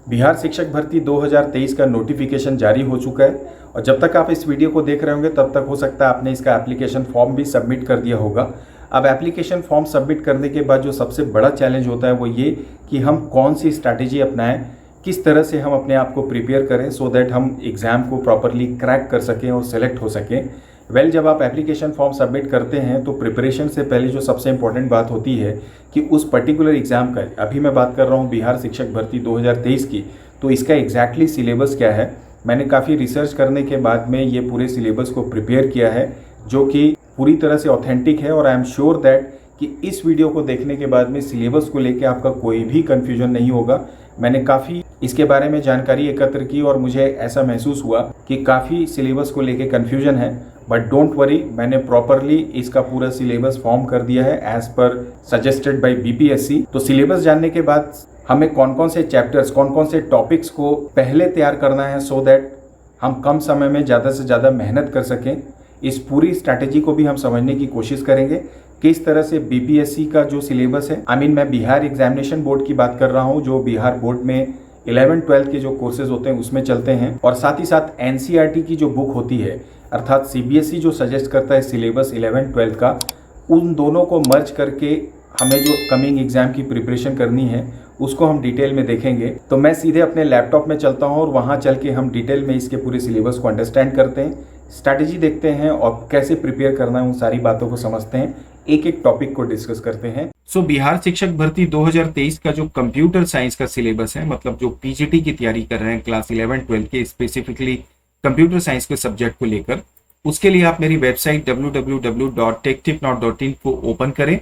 बिहार शिक्षक भर्ती 2023 का नोटिफिकेशन जारी हो चुका है और जब तक आप इस वीडियो को देख रहे होंगे तब तक हो सकता है आपने इसका एप्लीकेशन फॉर्म भी सबमिट कर दिया होगा। अब एप्लीकेशन फॉर्म सबमिट करने के बाद जो सबसे बड़ा चैलेंज होता है वो ये कि हम कौन सी स्ट्रैटेजी अपनाएं, किस तरह से हम अपने आप को प्रिपेयर करें सो दैट हम एग्ज़ाम को प्रॉपरली क्रैक कर सकें और सेलेक्ट हो सकें। जब आप एप्लीकेशन फॉर्म सबमिट करते हैं तो प्रिपरेशन से पहले जो सबसे इंपॉर्टेंट बात होती है कि उस पर्टिकुलर एग्ज़ाम का, अभी मैं बात कर रहा हूँ बिहार शिक्षक भर्ती 2023 की, तो इसका एग्जैक्टली सिलेबस क्या है। मैंने काफ़ी रिसर्च करने के बाद में ये पूरे सिलेबस को प्रिपेयर किया है जो कि पूरी तरह से ऑथेंटिक है और आई एम श्योर दैट कि इस वीडियो को देखने के बाद में सिलेबस को लेकर आपका कोई भी कन्फ्यूजन नहीं होगा। मैंने काफ़ी इसके बारे में जानकारी एकत्र की और मुझे ऐसा महसूस हुआ कि काफ़ी सिलेबस को लेकर कन्फ्यूजन है, बट डोंट वरी, मैंने प्रॉपरली इसका पूरा सिलेबस फॉर्म कर दिया है as per suggested by BPSC. तो सिलेबस जानने के बाद हमें कौन कौन से चैप्टर्स, कौन कौन से टॉपिक्स को पहले तैयार करना है सो दैट हम कम समय में ज़्यादा से ज़्यादा मेहनत कर सकें, इस पूरी स्ट्रैटेजी को भी हम समझने की कोशिश करेंगे। किस तरह से बीपीएससी का जो सिलेबस है, मैं बिहार एग्जामिनेशन बोर्ड की बात कर रहा हूँ, जो बिहार बोर्ड में 11-12 के जो कोर्सेज होते हैं उसमें चलते हैं, और साथ ही साथ एनसीईआरटी की जो बुक होती है अर्थात सीबीएसई जो सजेस्ट करता है सिलेबस 11-12 का, उन दोनों को मर्ज करके हमें जो कमिंग एग्जाम की प्रिपरेशन करनी है उसको हम डिटेल में देखेंगे। तो मैं सीधे अपने लैपटॉप में चलता हूँ और वहाँ चल के हम डिटेल में इसके पूरे सिलेबस को अंडरस्टैंड करते हैं, स्ट्रैटेजी देखते हैं और कैसे प्रिपेयर करना है उन सारी बातों को समझते हैं, एक एक टॉपिक को डिस्कस करते हैं। बिहार शिक्षक भर्ती 2023 का जो कंप्यूटर साइंस का सिलेबस है, मतलब जो पीजीटी की तैयारी कर रहे हैं क्लास 11-12 के, स्पेसिफिकली कंप्यूटर साइंस के सब्जेक्ट को लेकर, उसके लिए आप मेरी वेबसाइट www.techtipnot.in को ओपन करें।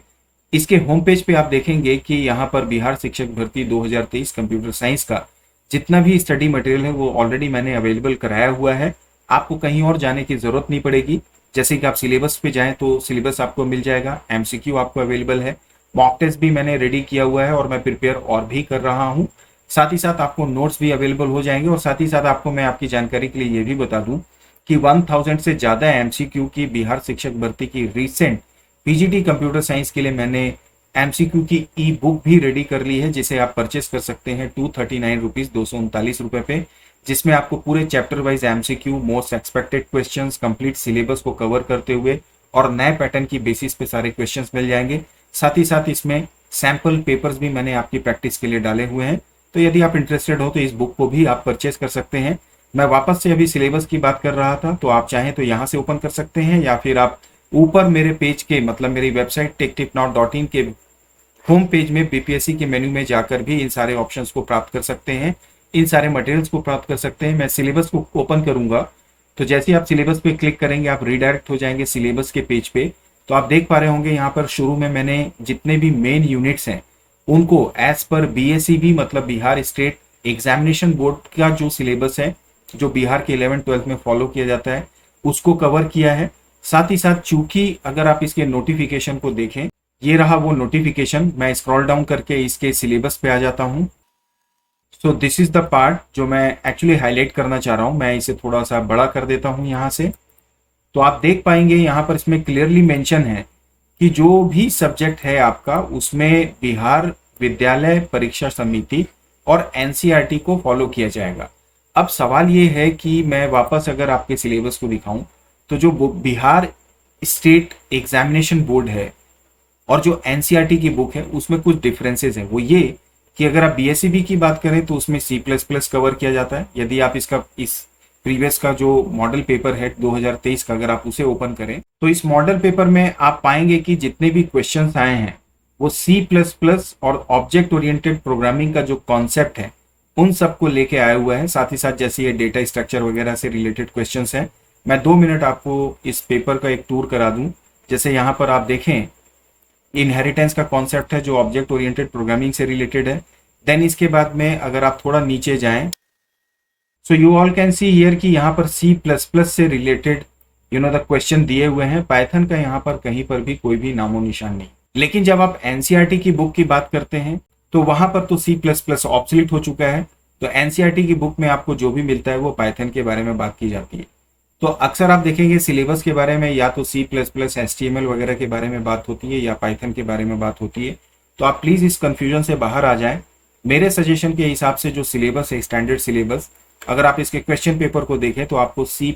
इसके होम पेज पे आप देखेंगे कि यहाँ पर बिहार शिक्षक भर्ती 2023 कंप्यूटर साइंस का जितना भी स्टडी मटेरियल है वो ऑलरेडी मैंने अवेलेबल कराया हुआ है। आपको कहीं और जाने की जरूरत नहीं पड़ेगी। जैसे कि आप सिलेबस पे जाएं तो सिलेबस आपको मिल जाएगा, एमसीक्यू आपको अवेलेबल है, मॉक टेस्ट भी मैंने रेडी किया हुआ है और मैं प्रिपेयर और भी कर रहा हूँ। साथ ही साथ आपको नोट्स भी अवेलेबल हो जाएंगे और साथ ही साथ आपको मैं आपकी जानकारी के लिए ये भी बता दूं कि 1000 से ज्यादा एमसीक्यू की बिहार शिक्षक भर्ती की रिसेंट पीजीटी कंप्यूटर साइंस के लिए मैंने एमसीक्यू की ई बुक भी रेडी कर ली है, जिसे आप परचेस कर सकते हैं 239 रुपीज, 239 रुपए पे, जिसमें आपको पूरे chapter wise MCQ, most expected questions, complete syllabus को कवर करते हुए और नए पैटर्न की बेसिस पे सारे क्वेश्चंस मिल जाएंगे। साथ ही साथ इसमें सैंपल पेपर्स भी मैंने आपकी प्रैक्टिस के लिए डाले हुए हैं। तो यदि आप इंटरेस्टेड हो तो इस बुक को भी आप परचेस कर सकते हैं। मैं वापस से अभी सिलेबस की बात कर रहा था, तो आप चाहें तो यहाँ से ओपन कर सकते हैं या फिर आप ऊपर मेरे पेज के, मतलब मेरी वेबसाइट techtipnot.in के होम पेज में बीपीएससी के मेन्यू में जाकर भी इन सारे ऑप्शंस को प्राप्त कर सकते हैं, इन सारे मटेरियल्स को प्राप्त कर सकते हैं। मैं सिलेबस को ओपन करूंगा तो जैसे आप सिलेबस पे क्लिक करेंगे आप रिडायरेक्ट हो जाएंगे सिलेबस के पेज पे। तो आप देख पा रहे होंगे यहाँ पर शुरू में मैंने जितने भी मेन यूनिट्स हैं उनको एज पर बीएसईबी, मतलब बिहार स्टेट एग्जामिनेशन बोर्ड का जो सिलेबस है, जो बिहार के 11-12 में फॉलो किया जाता है, उसको कवर किया है। साथ ही साथ चूंकि अगर आप इसके नोटिफिकेशन को देखें, ये रहा वो नोटिफिकेशन, मैं स्क्रॉल डाउन करके इसके सिलेबस पे आ जाता हूं। So this is the part जो मैं एक्चुअली हाईलाइट करना चाह रहा हूं। मैं इसे थोड़ा सा बड़ा कर देता हूं यहां से, तो आप देख पाएंगे यहाँ पर इसमें क्लियरली मेंशन है कि जो भी सब्जेक्ट है आपका उसमें बिहार विद्यालय परीक्षा समिति और एनसीईआरटी को फॉलो किया जाएगा। अब सवाल ये है कि मैं वापस अगर आपके सिलेबस को दिखाऊं तो जो बिहार स्टेट एग्जामिनेशन बोर्ड है और जो एनसीईआरटी की बुक है उसमें कुछ डिफरेंसेस हैं। वो ये कि अगर आप बीएसईबी की बात करें तो उसमें C++ कवर किया जाता है। यदि आप इस प्रीवियस का जो मॉडल पेपर है 2023 का अगर आप उसे ओपन करें तो इस मॉडल पेपर में आप पाएंगे कि जितने भी क्वेश्चंस आए हैं वो C++ और ऑब्जेक्ट ओरिएंटेड प्रोग्रामिंग का जो कॉन्सेप्ट है उन सबको लेके आया हुआ है। साथ ही साथ जैसे ये डेटा स्ट्रक्चर वगैरह से रिलेटेड क्वेश्चंस हैं। मैं 2 मिनट आपको इस पेपर का एक टूर करा दूं। जैसे यहाँ पर आप देखें, इनहेरिटेंस का कॉन्सेप्ट है जो ऑब्जेक्ट ओरिएंटेड प्रोग्रामिंग से रिलेटेड है। देन इसके बाद में अगर आप थोड़ा नीचे जाएं, so you all can see here कि यहाँ पर C++ से रिलेटेड द क्वेश्चन दिए हुए हैं। पाइथन का यहाँ पर कहीं पर भी कोई भी नामो निशान नहीं। लेकिन जब आप एनसीईआरटी की बुक की बात करते हैं तो वहां पर तो C++ ऑब्सोलीट हो चुका है। तो एनसीईआरटी की बुक में आपको जो भी मिलता है वो पाइथन के बारे में बात की जाती है। तो अक्सर आप देखेंगे सिलेबस के बारे में या तो C++, HTML वगैरह के बारे में बात होती है या पाइथन के बारे में बात होती है। तो आप प्लीज इस कंफ्यूजन से बाहर आ जाएं मेरे सजेशन के हिसाब से जो सिलेबस है स्टैंडर्ड सिलेबस, अगर आप इसके क्वेश्चन पेपर को देखें तो आपको C++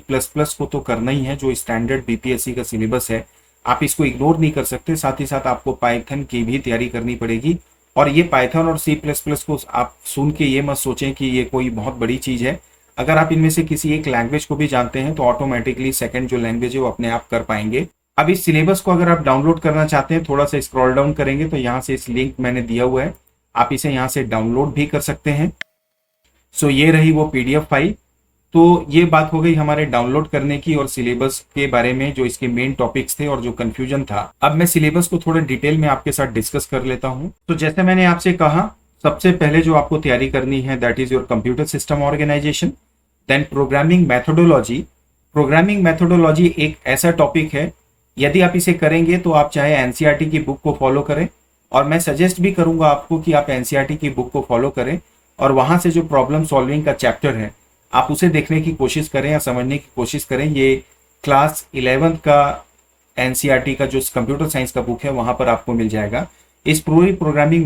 को तो करना ही है, जो स्टैंडर्ड बीपीएससी का सिलेबस है आप इसको इग्नोर नहीं कर सकते। साथ ही साथ आपको पाइथन की भी तैयारी करनी पड़ेगी। और ये पाइथन और C++ को आप सुन के ये मत सोचें कि ये कोई बहुत बड़ी चीज है। अगर आप इनमें से किसी एक लैंग्वेज को भी जानते हैं तो ऑटोमेटिकली सेकंड जो लैंग्वेज है वो अपने आप कर पाएंगे। अब इस सिलेबस को अगर आप डाउनलोड करना चाहते हैं, थोड़ा सा स्क्रॉल डाउन करेंगे तो यहाँ से इस लिंक मैंने दिया हुआ है, आप इसे यहाँ से डाउनलोड भी कर सकते हैं। सो ये रही वो पीडीएफ फाइल। तो ये बात हो गई हमारे डाउनलोड करने की और सिलेबस के बारे में, जो इसके मेन टॉपिक्स थे और जो कंफ्यूजन था। अब मैं सिलेबस को थोड़ा डिटेल में आपके साथ डिस्कस कर लेता हूं। तो जैसे मैंने आपसे कहा, सबसे पहले जो आपको तैयारी करनी है that is your computer system organisation, then programming methodology. Programming methodology एक ऐसा टॉपिक है, यदि आप इसे करेंगे तो आप चाहे एनसीईआरटी की बुक को फॉलो करें, और मैं सजेस्ट भी करूंगा आपको कि आप एनसीईआरटी की बुक को फॉलो करें और वहां से जो प्रॉब्लम सॉल्विंग का चैप्टर है आप उसे देखने की कोशिश करें या समझने की कोशिश करें। ये क्लास 11th का एनसीईआरटी का जो कंप्यूटर साइंस का बुक है वहां पर आपको मिल जाएगा। इस पूरी प्रोग्रामिंग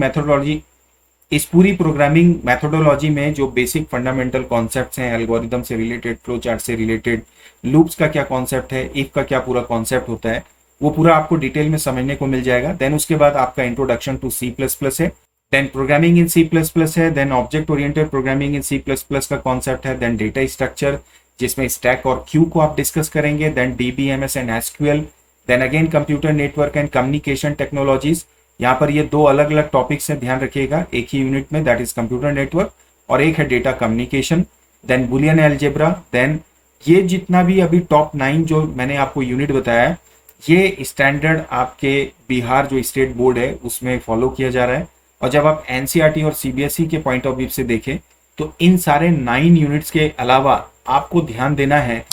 मैथोडोलॉजी में जो बेसिक फंडामेंटल कॉन्सेप्ट्स हैं, एल्गोरिदम से रिलेटेड, फ्लो चार्ट से रिलेटेड, लूप्स का क्या कॉन्सेप्ट है, इफ का क्या पूरा कॉन्सेप्ट होता है, वो पूरा आपको डिटेल में समझने को मिल जाएगा। देन उसके बाद आपका इंट्रोडक्शन टू C++ है, देन प्रोग्रामिंग इन C++ है, then object oriented programming in C++ का कॉन्सेप्ट है, देन डेटा स्ट्रक्चर जिसमें स्टैक और क्यू को आप डिस्कस करेंगे, then DBMS and SQL, then again computer network and communication technologies. यहाँ पर ये दो अलग अलग टॉपिक्स है, ध्यान रखिएगा, एक ही यूनिट में, दैट इज कंप्यूटर नेटवर्क, और एक है data communication, then Boolean algebra. Then ये जितना भी अभी टॉप 9 जो मैंने आपको यूनिट बताया, ये स्टैंडर्ड आपके बिहार जो स्टेट बोर्ड है उसमें फॉलो किया जा रहा है। और जब आप एनसीईआरटी और सीबीएसई के पॉइंट ऑफ व्यू से देखें तो इन सारे 9 यूनिट्स के अलावा आपको ध्यान देना है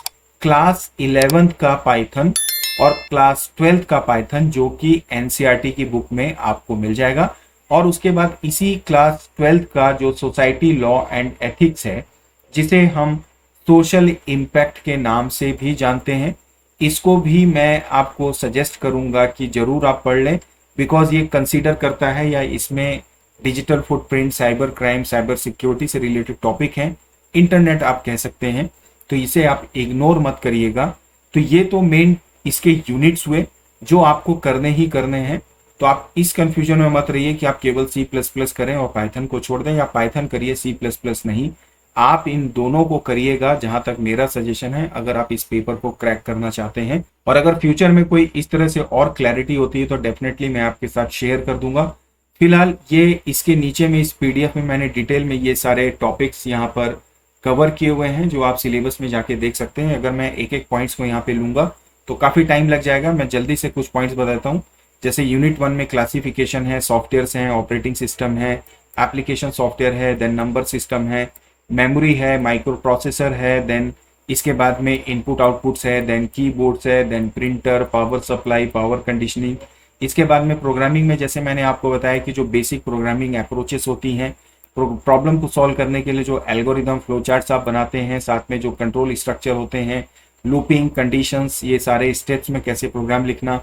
क्लास 11th का पाइथन और क्लास 12th का पाइथन, जो कि एनसीईआरटी की बुक में आपको मिल जाएगा। और उसके बाद इसी क्लास 12th का जो सोसाइटी लॉ एंड एथिक्स है, जिसे हम सोशल इम्पैक्ट के नाम से भी जानते हैं, इसको भी मैं आपको सजेस्ट करूंगा कि जरूर आप पढ़ लें, बिकॉज ये कंसीडर करता है या इसमें digital footprint, cyber crime, cyber security से रिलेटेड टॉपिक हैं, इंटरनेट आप कह सकते हैं, तो इसे आप इग्नोर मत करिएगा। तो ये तो मेन इसके यूनिट्स हुए जो आपको करने ही करने हैं। तो आप इस कंफ्यूजन में मत रहिए कि आप केवल C++ करें और पाइथन को छोड़ दें, या पाइथन करिए C++ नहीं, आप इन दोनों को करिएगा, जहां तक मेरा सजेशन है, अगर आप इस पेपर को क्रैक करना चाहते हैं। और अगर फ्यूचर में कोई इस तरह से और क्लैरिटी होती है तो डेफिनेटली मैं आपके साथ शेयर कर दूंगा। फिलहाल ये इसके नीचे में इस पीडीएफ में मैंने डिटेल में ये सारे टॉपिक्स यहाँ पर कवर किए हुए हैं, जो आप सिलेबस में जाके देख सकते हैं। अगर मैं एक एक पॉइंट्स को यहाँ पे लूंगा तो काफी टाइम लग जाएगा, मैं जल्दी से कुछ पॉइंट्स बताता हूँ। जैसे यूनिट 1 में क्लासिफिकेशन है, सॉफ्टवेयर हैं, ऑपरेटिंग सिस्टम है, एप्लीकेशन सॉफ्टवेयर है, देन नंबर सिस्टम है, मेमोरी है, माइक्रो प्रोसेसर है, देन इसके बाद में इनपुट आउटपुट्स है, देन कीबोर्ड्स है, then printer, power supply, power conditioning. इसके बाद में प्रोग्रामिंग में जैसे मैंने आपको बताया कि जो बेसिक प्रोग्रामिंग अप्रोचेस होती हैं, प्रॉब्लम को सॉल्व करने के लिए जो एल्गोरिदम, फ्लो चार्ट्स आप बनाते हैं, साथ में जो कंट्रोल स्ट्रक्चर होते हैं, लूपिंग, कंडीशंस, ये सारे स्टेप्स में कैसे प्रोग्राम लिखना।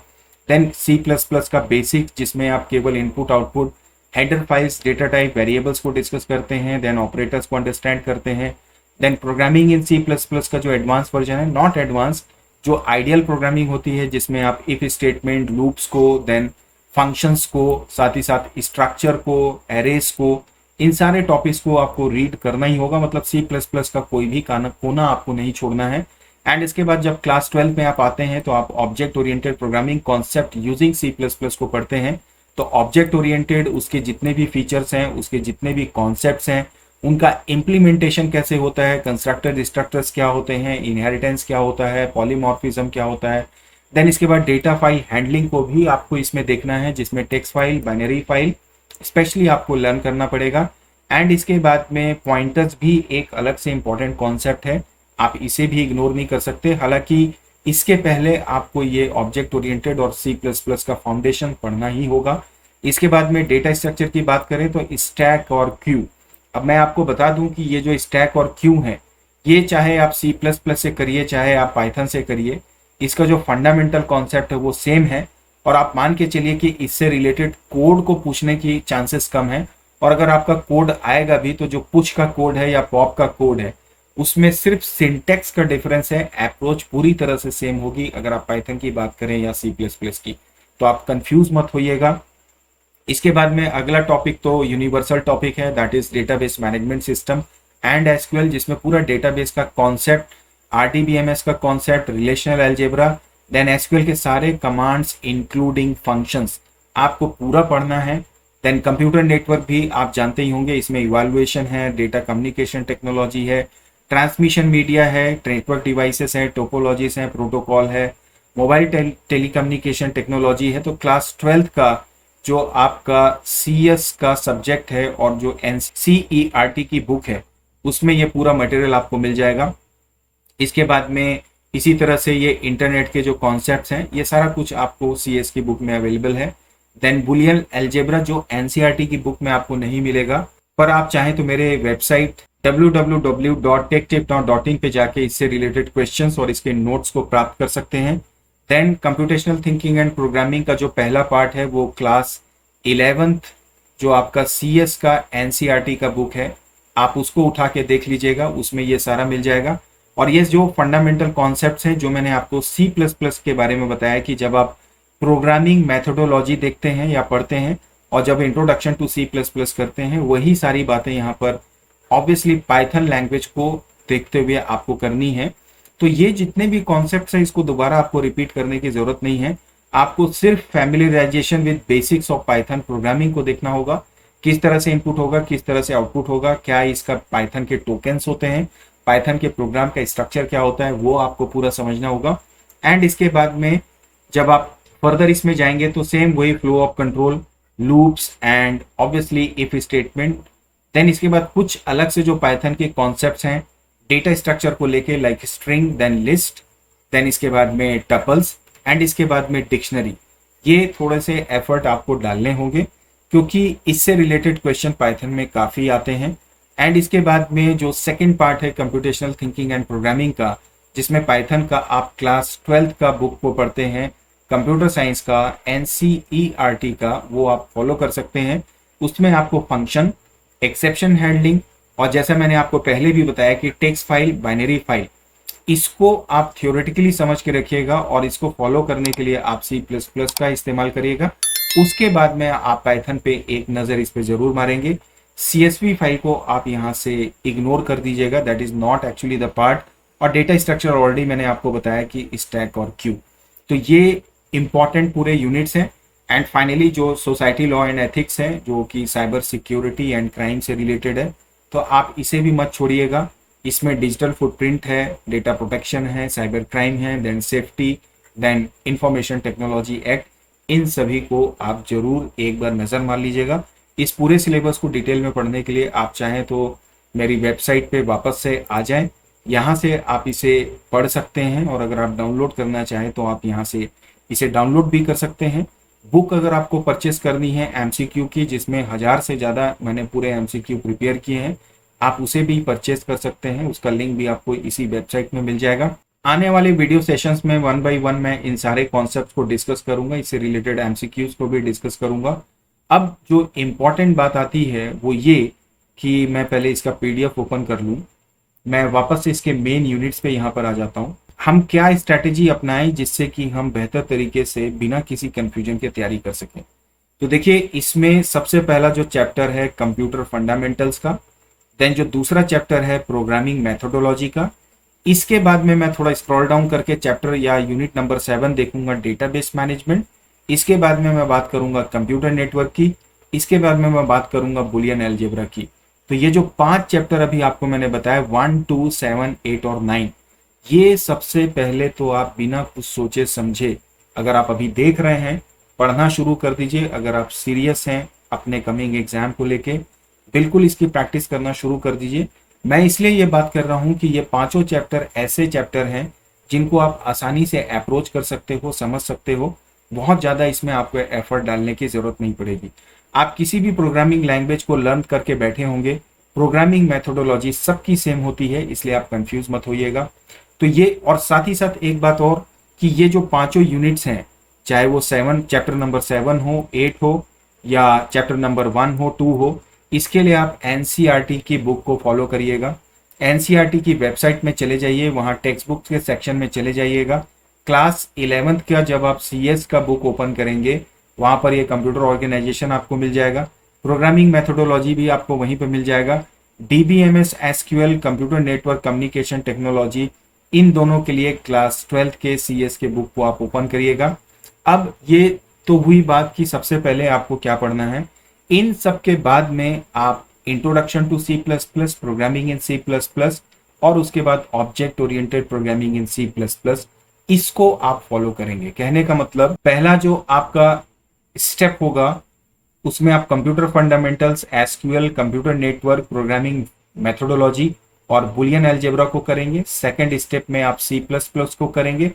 देन C++ का बेसिक, जिसमें आप केवल input output, header files, data type, variables को डिस्कस करते हैं, देन ऑपरेटर्स को अंडरस्टैंड करते हैं। देन प्रोग्रामिंग इन C++ का जो एडवांस वर्जन है, नॉट एडवांस, जो आइडियल प्रोग्रामिंग होती है, जिसमें आप इफ स्टेटमेंट, लूप्स को, देन फंक्शंस को, साथ ही साथ स्ट्रक्चर को, एरेस को, इन सारे टॉपिक्स को आपको रीड करना ही होगा। मतलब C++ का कोई भी कोना आपको नहीं छोड़ना है। एंड इसके बाद जब क्लास 12 में आप आते हैं तो आप object oriented programming concept using C++ को पढ़ते हैं। तो ऑब्जेक्ट ओरिएंटेड, उसके जितने भी फीचर्स हैं, उसके जितने भी कॉन्सेप्ट्स हैं, उनका इम्प्लीमेंटेशन कैसे होता है, कंस्ट्रक्टर डिस्ट्रक्टर्स क्या होते हैं, इनहेरिटेंस क्या होता है, पॉलीमॉर्फिज्म क्या होता है। देन इसके बाद डेटा फाइल हैंडलिंग को भी आपको इसमें देखना है, जिसमें text file, binary file specially आपको लर्न करना पड़ेगा। एंड इसके बाद में पॉइंटर्स भी एक अलग से इंपॉर्टेंट कॉन्सेप्ट है, आप इसे भी इग्नोर नहीं कर सकते। हालांकि इसके पहले आपको ये ऑब्जेक्ट ओरिएंटेड और C++ का फाउंडेशन पढ़ना ही होगा। इसके बाद में डेटा स्ट्रक्चर की बात करें तो स्टैक और क्यू। अब मैं आपको बता दूं कि ये जो स्टैक और क्यू है, ये चाहे आप C++ से करिए, चाहे आप पाइथन से करिए, इसका जो फंडामेंटल कॉन्सेप्ट है वो सेम है। और आप मान के चलिए कि इससे रिलेटेड कोड को पूछने की चांसेस कम है, और अगर आपका कोड आएगा भी तो जो पुश का कोड है या पॉप का कोड है उसमें सिर्फ सिंटेक्स का डिफरेंस है, अप्रोच पूरी तरह से सेम होगी। अगर आप पाइथन की बात करें या C++ की, तो आप कंफ्यूज मत होइएगा। इसके बाद में अगला टॉपिक तो यूनिवर्सल टॉपिक है, that is database management system and SQL, जिसमें पूरा डेटाबेस का कॉन्सेप्ट, आरडीबीएमएस का concept, relational algebra, then SQL के सारे कमांड्स इंक्लूडिंग फंक्शंस आपको पूरा पढ़ना है। देन कंप्यूटर नेटवर्क भी आप जानते ही होंगे, इसमें इवैल्यूएशन है, डेटा कम्युनिकेशन टेक्नोलॉजी है, ट्रांसमिशन मीडिया है, नेटवर्क डिवाइसेस है, टोपोलॉजीज है, प्रोटोकॉल है, मोबाइल टेलीकम्युनिकेशन टेक्नोलॉजी है। तो क्लास 12th का जो आपका CS का सब्जेक्ट है और जो NCERT की बुक है उसमें ये पूरा मटेरियल आपको मिल जाएगा। इसके बाद में इसी तरह से ये इंटरनेट के जो कॉन्सेप्ट्स हैं ये सारा कुछ आपको CS की बुक में अवेलेबल है। देन बुलियन अलजेब्रा जो NCERT की बुक में आपको नहीं मिलेगा, पर आप चाहें तो मेरे वेबसाइट www.techtipnow.in पे जाके इससे रिलेटेड क्वेश्चंस और इसके नोट्स को प्राप्त कर सकते हैं। Then computational thinking and programming का जो पहला पार्ट है वो क्लास 11th जो आपका CS का NCERT का बुक है आप उसको उठा के देख लीजिएगा, उसमें ये सारा मिल जाएगा। और ये जो फंडामेंटल कॉन्सेप्ट्स हैं जो मैंने आपको C++ के बारे में बताया कि जब आप प्रोग्रामिंग मेथोडोलॉजी देखते हैं या पढ़ते हैं और जब इंट्रोडक्शन टू C++ करते हैं, वही सारी बातें यहाँ पर ऑब्वियसली पाइथन लैंग्वेज को देखते हुए आपको करनी है। तो ये जितने भी कॉन्सेप्ट्स हैं इसको दोबारा आपको रिपीट करने की जरूरत नहीं है, आपको सिर्फ familiarisation with basics of Python programming को देखना होगा, किस तरह से इनपुट होगा, किस तरह से आउटपुट होगा, क्या इसका पाइथन के टोकन्स होते हैं, पाइथन के प्रोग्राम का स्ट्रक्चर क्या होता है, वो आपको पूरा समझना होगा। एंड इसके बाद में जब आप फर्दर इसमें जाएंगे तो सेम वही flow of control, loops and obviously if statement. Then इसके बाद कुछ अलग से जो पाइथन के कॉन्सेप्ट्स हैं डेटा स्ट्रक्चर को लेके, like string, then list, then इसके बाद में टपल्स एंड इसके बाद में डिक्शनरी। ये थोड़े से एफर्ट आपको डालने होंगे क्योंकि इससे रिलेटेड क्वेश्चन पाइथन में काफ़ी आते हैं। एंड इसके बाद में जो सेकंड पार्ट है कंप्यूटेशनल थिंकिंग एंड प्रोग्रामिंग का, जिसमें पाइथन का आप क्लास 12th का बुक को पढ़ते हैं, कंप्यूटर साइंस का NCERT का वो आप फॉलो कर सकते हैं। उसमें आपको फंक्शन, एक्सेप्शन हैंडलिंग और जैसा मैंने आपको पहले भी बताया कि टेक्स्ट फाइल, बाइनरी फाइल, इसको आप थियोरेटिकली समझ के रखिएगा और इसको फॉलो करने के लिए आप C++ का इस्तेमाल करिएगा। उसके बाद में आप पाइथन पे एक नज़र इस पे ज़रूर मारेंगे। CSV फाइल को आप यहाँ से इग्नोर कर दीजिएगा, that is not actually the part. और डेटा स्ट्रक्चर ऑलरेडी मैंने आपको बताया कि स्टैक और क्यू, तो ये इंपॉर्टेंट पूरे यूनिट्स हैं। एंड फाइनली जो सोसाइटी लॉ एंड एथिक्स है जो कि साइबर सिक्योरिटी एंड क्राइम से रिलेटेड है, तो आप इसे भी मत छोड़िएगा। इसमें डिजिटल फुटप्रिंट है, डेटा प्रोटेक्शन है, साइबर क्राइम है, then safety, then information technology act, इन सभी को आप जरूर एक बार नज़र मार लीजिएगा। इस पूरे सिलेबस को डिटेल में पढ़ने के लिए आप चाहें तो मेरी वेबसाइट पे वापस से आ जाएं, यहाँ से आप इसे पढ़ सकते हैं। और अगर आप डाउनलोड करना चाहें तो आप यहाँ से इसे डाउनलोड भी कर सकते हैं। बुक अगर आपको परचेस करनी है MCQ की, जिसमें 1000 से ज़्यादा मैंने पूरे MCQ प्रिपेयर किए हैं, आप उसे भी परचेस कर सकते हैं। उसका लिंक भी आपको इसी वेबसाइट में मिल जाएगा। आने वाले वीडियो सेशंस में 1 by 1 मैं इन सारे कॉन्सेप्ट को डिस्कस करूंगा, इससे रिलेटेड MCQs को भी डिस्कस करूंगा। अब जो इम्पॉर्टेंट बात आती है वो ये कि मैं पहले इसका PDF ओपन कर लूँ। मैं वापस से इसके मेन यूनिट्स पे यहाँ पर आ जाता हूँ। हम क्या स्ट्रैटेजी अपनाएं जिससे कि हम बेहतर तरीके से बिना किसी कंफ्यूजन के तैयारी कर सकें। तो देखिए, इसमें सबसे पहला जो चैप्टर है कंप्यूटर फंडामेंटल्स का, देन जो दूसरा चैप्टर है प्रोग्रामिंग मेथोडोलॉजी का। इसके बाद में मैं थोड़ा स्क्रॉल डाउन करके चैप्टर या यूनिट नंबर 7 देखूंगा, डेटाबेस मैनेजमेंट। इसके बाद में मैं बात करूंगा कंप्यूटर नेटवर्क की। इसके बाद में मैं बात करूंगा बुलियन अलजेब्रा की। तो ये जो 5 चैप्टर अभी आपको मैंने बताया 1, 2, 7, 8 और 9, ये सबसे पहले तो आप बिना कुछ सोचे समझे, अगर आप अभी देख रहे हैं, पढ़ना शुरू कर दीजिए। अगर आप सीरियस हैं अपने कमिंग एग्जाम को लेके, बिल्कुल इसकी प्रैक्टिस करना शुरू कर दीजिए। मैं इसलिए ये बात कर रहा हूँ कि ये 5 चैप्टर ऐसे चैप्टर हैं जिनको आप आसानी से अप्रोच कर सकते हो, समझ सकते हो। बहुत ज़्यादा इसमें आपको एफर्ट डालने की ज़रूरत नहीं पड़ेगी। आप किसी भी प्रोग्रामिंग लैंग्वेज को लर्न करके बैठे होंगे, प्रोग्रामिंग मेथोडोलॉजी सबकी सेम होती है, इसलिए आप कंफ्यूज मत होइएगा। तो ये, और साथ ही साथ एक बात और कि ये जो 5 यूनिट्स हैं, चाहे वो चैप्टर नंबर 7 हो, 8 हो या चैप्टर नंबर 1 हो, 2 हो, इसके लिए आप एनसीईआरटी की बुक को फॉलो करिएगा। एनसीईआरटी की वेबसाइट में चले जाइए, वहाँ टेक्स्ट बुक के सेक्शन में चले जाइएगा। क्लास 11th का जब आप सीएस का बुक ओपन करेंगे, वहाँ पर ये कंप्यूटर ऑर्गेनाइजेशन आपको मिल जाएगा। प्रोग्रामिंग मेथोडोलॉजी भी आपको वहीं पर मिल जाएगा। DBMS SQL computer network communication technology, इन दोनों के लिए क्लास 12th के सीएस के बुक को आप ओपन करिएगा। अब ये तो हुई बात कि सबसे पहले आपको क्या पढ़ना है। इन सब के बाद में आप introduction to C++, programming in C++, और उसके बाद object oriented programming in C++, इसको आप फॉलो करेंगे। कहने का मतलब पहला जो आपका स्टेप होगा उसमें आप computer fundamentals, SQL, computer network, programming methodology और बुलियन अलजेब्रा को करेंगे। सेकंड स्टेप में आप C++ को करेंगे।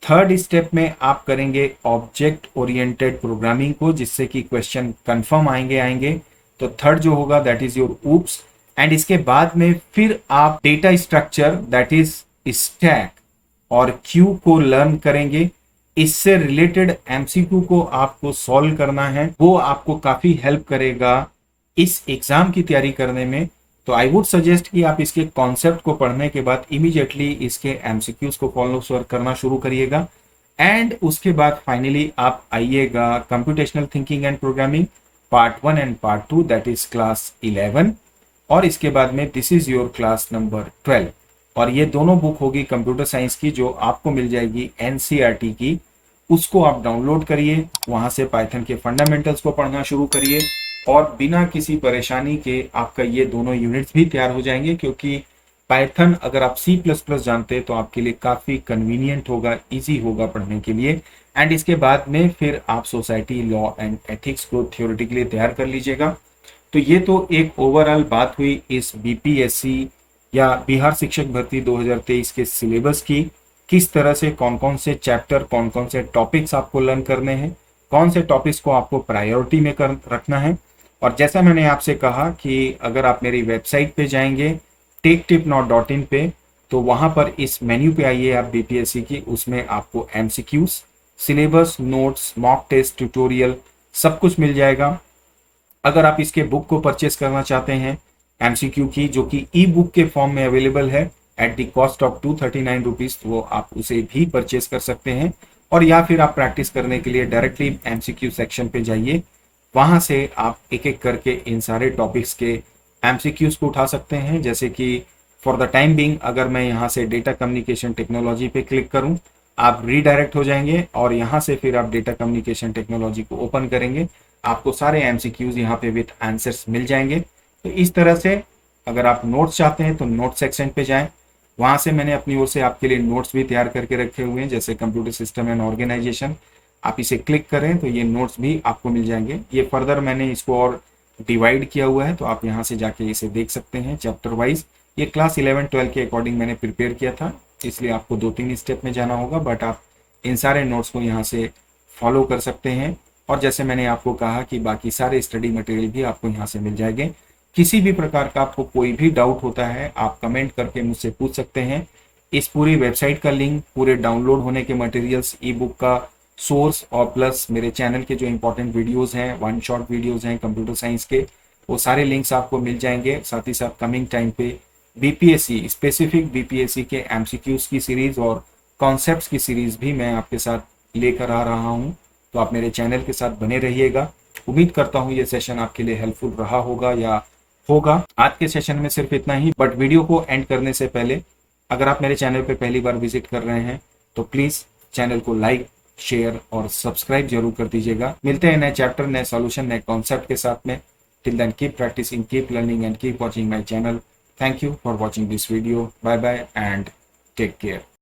थर्ड स्टेप में आप करेंगे ऑब्जेक्ट ओरिएंटेड प्रोग्रामिंग को, जिससे कि क्वेश्चन कंफर्म आएंगे। तो थर्ड जो होगा that is your oops. And इसके बाद में फिर आप data structure that is stack और क्यू को लर्न करेंगे। इससे रिलेटेड एमसीक्यू को आपको सॉल्व करना है, वो आपको काफी हेल्प करेगा इस एग्जाम की तैयारी करने में। तो आई वुड सजेस्ट कि आप इसके कॉन्सेप्ट को पढ़ने के बाद इमीडिएटली इसके एमसीक्यूज को फॉलो करना शुरू करिएगा। एंड उसके बाद फाइनली आप आइएगा computational thinking and programming part 1 and part 2 that is class 11, और इसके बाद में this is your class number 12। और ये दोनों बुक होगी कंप्यूटर साइंस की, जो आपको मिल जाएगी एनसीईआरटी की। उसको आप डाउनलोड करिए, वहां से पाइथन के फंडामेंटल्स को पढ़ना शुरू करिए, और बिना किसी परेशानी के आपका ये दोनों यूनिट्स भी तैयार हो जाएंगे। क्योंकि पाइथन अगर आप C++ जानते हैं तो आपके लिए काफी कन्वीनियंट होगा, इजी होगा पढ़ने के लिए। एंड इसके बाद में फिर आप सोसाइटी, लॉ एंड एथिक्स को थियोरेटिकली तैयार कर लीजिएगा। तो ये तो एक ओवरऑल बात हुई इस बीपीएससी या बिहार शिक्षक भर्ती 2023 के सिलेबस की। किस तरह से कौन कौन से चैप्टर, कौन कौन से टॉपिक्स आपको लर्न करने हैं, कौन से टॉपिक्स को आपको प्रायोरिटी में रखना है। और जैसा मैंने आपसे कहा कि अगर आप मेरी वेबसाइट पे जाएंगे techtipnot.in पे, तो वहां पर इस मेन्यू पे आइए आप बीपीएससी की, उसमें आपको MCQs, syllabus, notes, mock test, tutorial सब कुछ मिल जाएगा। अगर आप इसके बुक को परचेस करना चाहते हैं एमसीक्यू की, जो कि ई बुक के फॉर्म में अवेलेबल है at the cost of 239 rupees, वो आप उसे भी परचेस कर सकते हैं। और या फिर आप प्रैक्टिस करने के लिए डायरेक्टली एमसीक्यू सेक्शन पे जाइए, वहां से आप एक एक करके इन सारे टॉपिक्स के एमसीक्यूज को उठा सकते हैं। जैसे कि फॉर द टाइम बिंग अगर मैं यहाँ से डेटा कम्युनिकेशन टेक्नोलॉजी पे क्लिक करूँ, आप रीडायरेक्ट हो जाएंगे और यहाँ से फिर आप डेटा कम्युनिकेशन टेक्नोलॉजी को ओपन करेंगे, आपको सारे एमसीक्यूज यहाँ पे विथ आंसर्स मिल जाएंगे। तो इस तरह से अगर आप नोट्स चाहते हैं तो नोट सेक्शन पे जाएं, वहां से मैंने अपनी ओर से आपके लिए नोट्स भी तैयार करके रखे हुए हैं, जैसे कंप्यूटर सिस्टम एंड ऑर्गेनाइजेशन। आप इसे क्लिक करें तो ये नोट्स भी आपको मिल जाएंगे। ये फर्दर मैंने इसको और डिवाइड किया हुआ है, तो आप यहाँ से जाके इसे देख सकते हैं चैप्टर वाइज। ये क्लास 11-12 के अकॉर्डिंग मैंने प्रिपेयर किया था, इसलिए आपको 2-3 स्टेप में जाना होगा, बट आप इन सारे नोट्स को यहाँ से फॉलो कर सकते हैं। और जैसे मैंने आपको कहा कि बाकी सारे स्टडी मटेरियल भी आपको यहाँ से मिल जाएंगे। किसी भी प्रकार का आपको कोई भी डाउट होता है, आप कमेंट करके मुझसे पूछ सकते हैं। इस पूरी वेबसाइट का लिंक, पूरे डाउनलोड होने के मटेरियल्स, ई बुक का सोर्स और प्लस मेरे चैनल के जो इंपॉर्टेंट वीडियोस हैं, 1 शॉट वीडियोस हैं कंप्यूटर साइंस के, वो सारे लिंक्स आपको मिल जाएंगे। साथ ही साथ कमिंग टाइम पे बीपीएससी, स्पेसिफिक बीपीएससी के एमसीक्यूज की सीरीज और कॉन्सेप्ट्स की सीरीज भी मैं आपके साथ लेकर आ रहा हूँ। तो आप मेरे चैनल के साथ बने रहिएगा। उम्मीद करता हूँ ये सेशन आपके लिए हेल्पफुल रहा होगा। आज के सेशन में सिर्फ इतना ही, बट वीडियो को एंड करने से पहले अगर आप मेरे चैनल पे पहली बार विजिट कर रहे हैं तो प्लीज चैनल को लाइक, शेयर और सब्सक्राइब जरूर कर दीजिएगा। मिलते हैं नए चैप्टर, नए सॉल्यूशन, नए कॉन्सेप्ट के साथ में। Till then keep practising, keep learning and keep watching my channel. Thank you for watching this video. Bye bye and take care.